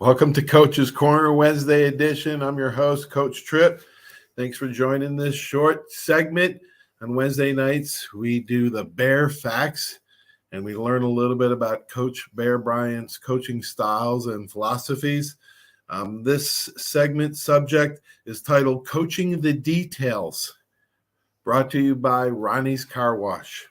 Welcome to Coach's Corner Wednesday edition. I'm your host, Coach Tripp. Thanks for joining this short segment. On Wednesday nights, we do the Bear Facts, and we learn a little bit about Coach Bear Bryant's coaching styles and philosophies. This segment subject is titled Coaching the Details, brought to you by Ronnie's Car Wash.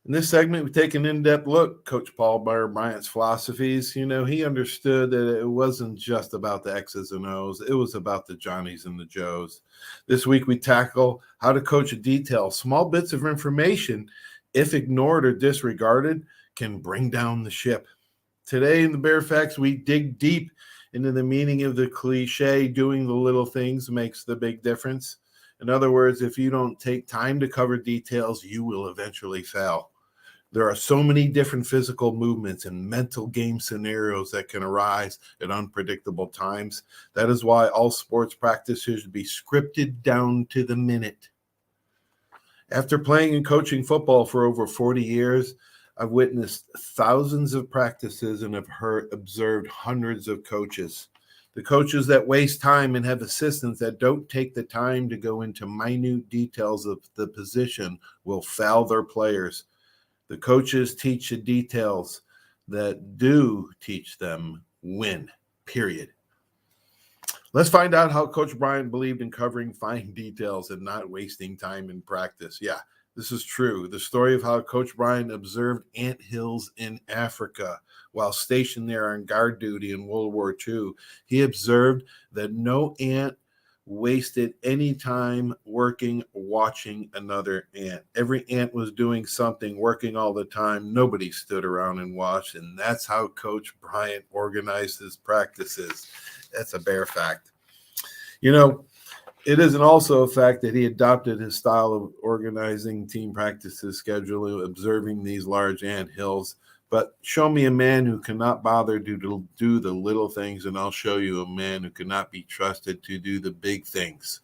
In this segment, we take an in-depth look at Coach Paul Bear Bryant's philosophies. He understood that it wasn't just about the X's and O's. It was about the Johnnies and the Joes. This week, we tackle how to coach a detail. Small bits of information, if ignored or disregarded, can bring down the ship. Today in the Bear Facts, we dig deep into the meaning of the cliche, doing the little things makes the big difference. In other words, if you don't take time to cover details, you will eventually fail. There are so many different physical movements and mental game scenarios that can arise at unpredictable times. That is why all sports practice should be scripted down to the minute. After playing and coaching football for over 40 years, I've witnessed thousands of practices and have observed hundreds of coaches. The coaches that waste time and have assistants that don't take the time to go into minute details of the position will foul their players. The coaches teach the details that do teach them win, period. Let's find out how Coach Bryant believed in covering fine details and not wasting time in practice. Yeah, this is true. The story of how Coach Bryant observed ant hills in Africa while stationed there on guard duty in World War II. He observed that no ant wasted any time working, watching another ant. Every ant was doing something, working all the time. Nobody stood around and watched, and that's how Coach Bryant organized his practices. That's a Bear fact. It isn't also a fact that he adopted his style of organizing team practices, scheduling, observing these large ant hills. But show me a man who cannot bother to do the little things, and I'll show you a man who cannot be trusted to do the big things.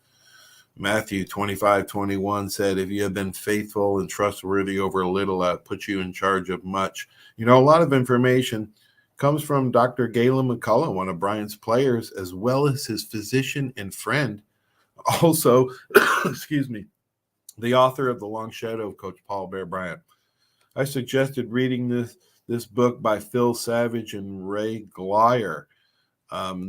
Matthew 25:21 said, if you have been faithful and trustworthy over a little, I'll put you in charge of much. A lot of information comes from Dr. Galen McCullough, one of Bryant's players, as well as his physician and friend. Also, the author of The Long Shadow of Coach Paul Bear Bryant. I suggested reading this book by Phil Savage and Ray Glyer.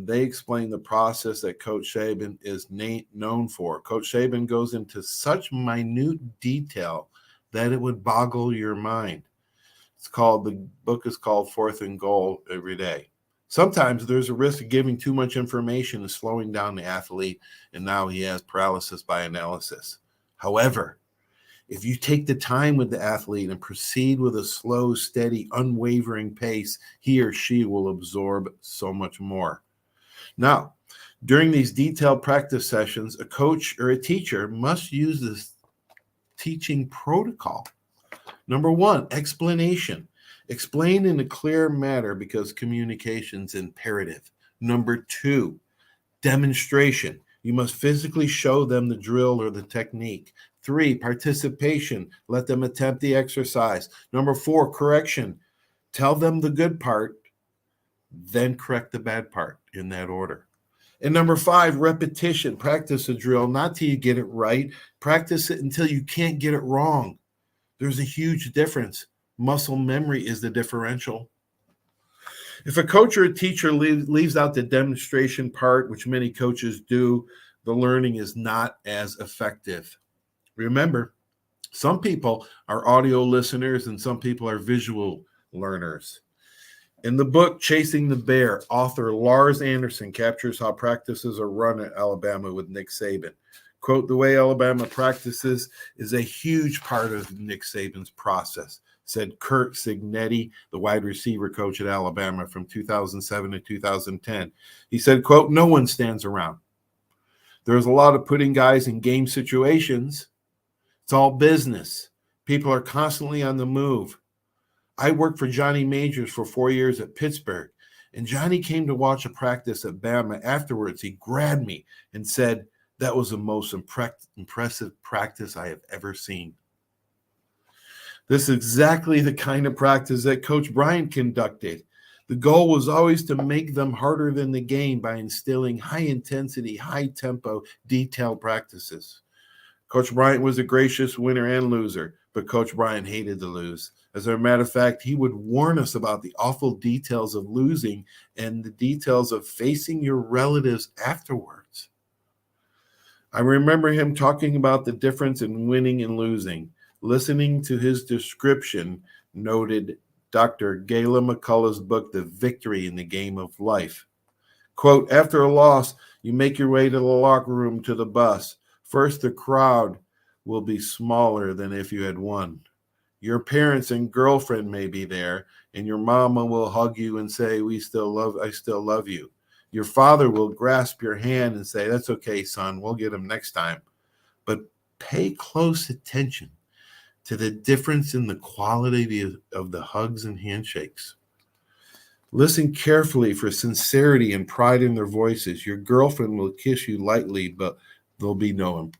They explain the process that Coach Saban is known for. Coach Saban goes into such minute detail that it would boggle your mind. The book is called Fourth and Goal Every Day. Sometimes there's a risk of giving too much information and slowing down the athlete, and now he has paralysis by analysis. However, if you take the time with the athlete and proceed with a slow, steady, unwavering pace, he or she will absorb so much more. Now, during these detailed practice sessions, a coach or a teacher must use this teaching protocol. Number one, explanation. Explain in a clear manner because communication's imperative. Number two, demonstration. You must physically show them the drill or the technique. 3, participation. Let them attempt the exercise. Number 4, correction. Tell them the good part, then correct the bad part in that order. And number 5, repetition. Practice a drill, not till you get it right. Practice it until you can't get it wrong. There's a huge difference. Muscle memory is the differential. If a coach or a teacher leaves out the demonstration part, which many coaches do, the learning is not as effective. Remember, some people are audio listeners and some people are visual learners. In the book, Chasing the Bear, author Lars Anderson captures how practices are run at Alabama with Nick Saban. Quote, the way Alabama practices is a huge part of Nick Saban's process, said Kurt Cignetti, the wide receiver coach at Alabama from 2007 to 2010. He said, quote, no one stands around. There's a lot of putting guys in game situations. It's all business. People are constantly on the move. I worked for Johnny Majors for 4 years at Pittsburgh, and Johnny came to watch a practice at Bama. Afterwards, he grabbed me and said, that was the most impressive practice I have ever seen. This is exactly the kind of practice that Coach Bryant conducted. The goal was always to make them harder than the game by instilling high-intensity, high-tempo, detailed practices. Coach Bryant was a gracious winner and loser, but Coach Bryant hated to lose. As a matter of fact, he would warn us about the awful details of losing and the details of facing your relatives afterwards. I remember him talking about the difference in winning and losing. Listening to his description, noted Dr. Gayla McCullough's book, The Victory in the Game of Life. Quote, after a loss, you make your way to the locker room, to the bus. First, the crowd will be smaller than if you had won. Your parents and girlfriend may be there, and your mama will hug you and say, I still love you. Your father will grasp your hand and say, that's okay, son, we'll get him next time. But pay close attention to the difference in the quality of the hugs and handshakes. Listen carefully for sincerity and pride in their voices. Your girlfriend will kiss you lightly, but there'll be no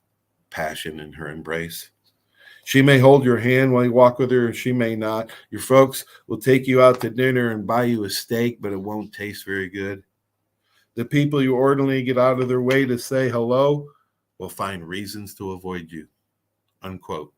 passion in her embrace. She may hold your hand while you walk with her, and she may not. Your folks will take you out to dinner and buy you a steak, but it won't taste very good. The people you ordinarily get out of their way to say hello will find reasons to avoid you. Unquote.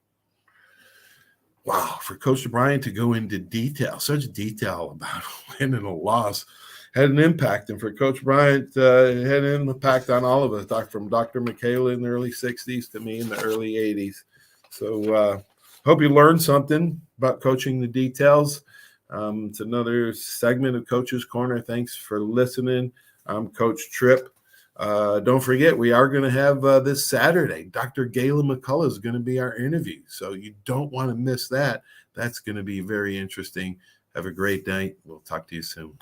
Wow, for Coach Bryant to go into detail, such detail about a win and a loss, had an impact. And for Coach Bryant, had an impact on all of us, from Dr. Michaela in the early 60s to me in the early 80s. So hope you learned something about coaching the details. It's another segment of Coach's Corner. Thanks for listening. I'm Coach Tripp. Don't forget, we are going to have this Saturday, Dr. Gayla McCullough is going to be our interview. So you don't want to miss that. That's going to be very interesting. Have a great night. We'll talk to you soon.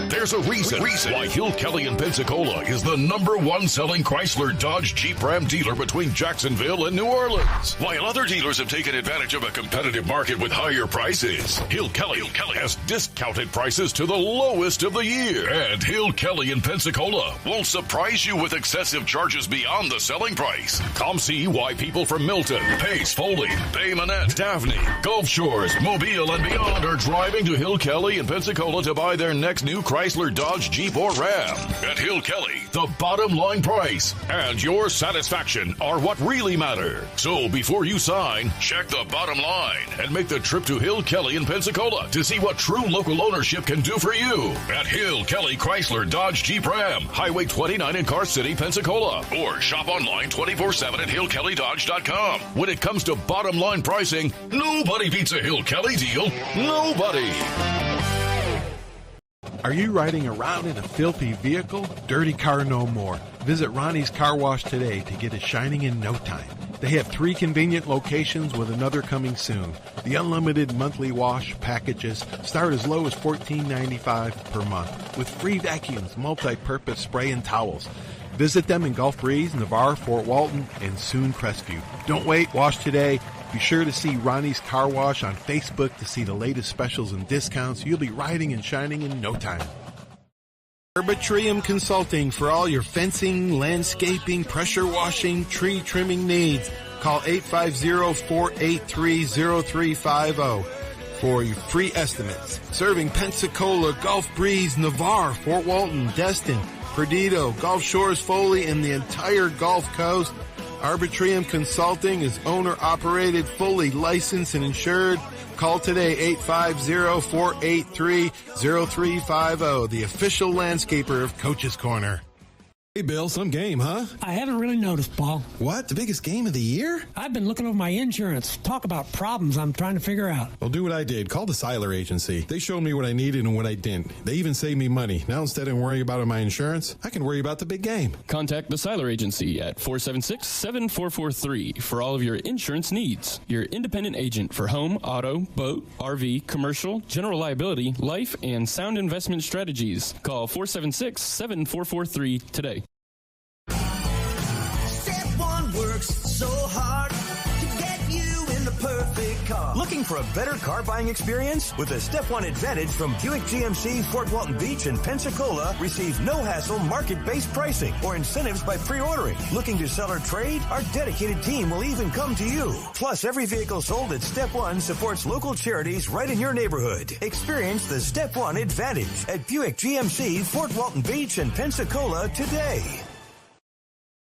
There's a reason why Hill Kelly in Pensacola is the #1 selling Chrysler Dodge Jeep Ram dealer between Jacksonville and New Orleans. While other dealers have taken advantage of a competitive market with higher prices, Hill Kelly has discounted prices to the lowest of the year. And Hill Kelly in Pensacola won't surprise you with excessive charges beyond the selling price. Come see why people from Milton, Pace, Foley, Bay Minette, Daphne, Gulf Shores, Mobile, and beyond are driving to Hill Kelly in Pensacola to buy their next new Chrysler, Dodge, Jeep, or Ram. At Hill Kelly, the bottom line price and your satisfaction are what really matter. So before you sign, check the bottom line and make the trip to Hill Kelly in Pensacola to see what true local ownership can do for you. At Hill Kelly Chrysler, Dodge, Jeep, Ram, Highway 29 in Car City, Pensacola. Or shop online 24/7 at hillkellydodge.com. When it comes to bottom line pricing, nobody beats a Hill Kelly deal. Nobody. Are you riding around in a filthy vehicle? Dirty car no more. Visit Ronnie's Car Wash today to get it shining in no time. They have 3 convenient locations with another coming soon. The unlimited monthly wash packages start as low as $14.95 per month with free vacuums, multi-purpose spray and towels. Visit them in Gulf Breeze, Navarre, Fort Walton, and soon Crestview. Don't wait, wash today. Be sure to see Ronnie's Car Wash on Facebook to see the latest specials and discounts. You'll be riding and shining in no time. Arbitrium Consulting for all your fencing, landscaping, pressure washing, tree trimming needs. Call 850-483-0350 for your free estimates. Serving Pensacola, Gulf Breeze, Navarre, Fort Walton, Destin, Perdido, Gulf Shores, Foley, and the entire Gulf Coast. Arbitrium Consulting is owner-operated, fully licensed and insured. Call today, 850-483-0350, the official landscaper of Coach's Corner. Hey, Bill, some game, huh? I haven't really noticed, Paul. What? The biggest game of the year? I've been looking over my insurance. Talk about problems I'm trying to figure out. Well, do what I did. Call the Seiler Agency. They showed me what I needed and what I didn't. They even saved me money. Now, instead of worrying about my insurance, I can worry about the big game. Contact the Seiler Agency at 476-7443 for all of your insurance needs. Your independent agent for home, auto, boat, RV, commercial, general liability, life, and sound investment strategies. Call 476-7443 today. Step one works so hard to get you in the perfect big car. Looking for a better car buying experience? With the Step 1 Advantage from Buick GMC, Fort Walton Beach, and Pensacola, receive no-hassle market-based pricing or incentives by pre-ordering. Looking to sell or trade? Our dedicated team will even come to you. Plus, every vehicle sold at Step 1 supports local charities right in your neighborhood. Experience the Step 1 Advantage at Buick GMC, Fort Walton Beach, and Pensacola today.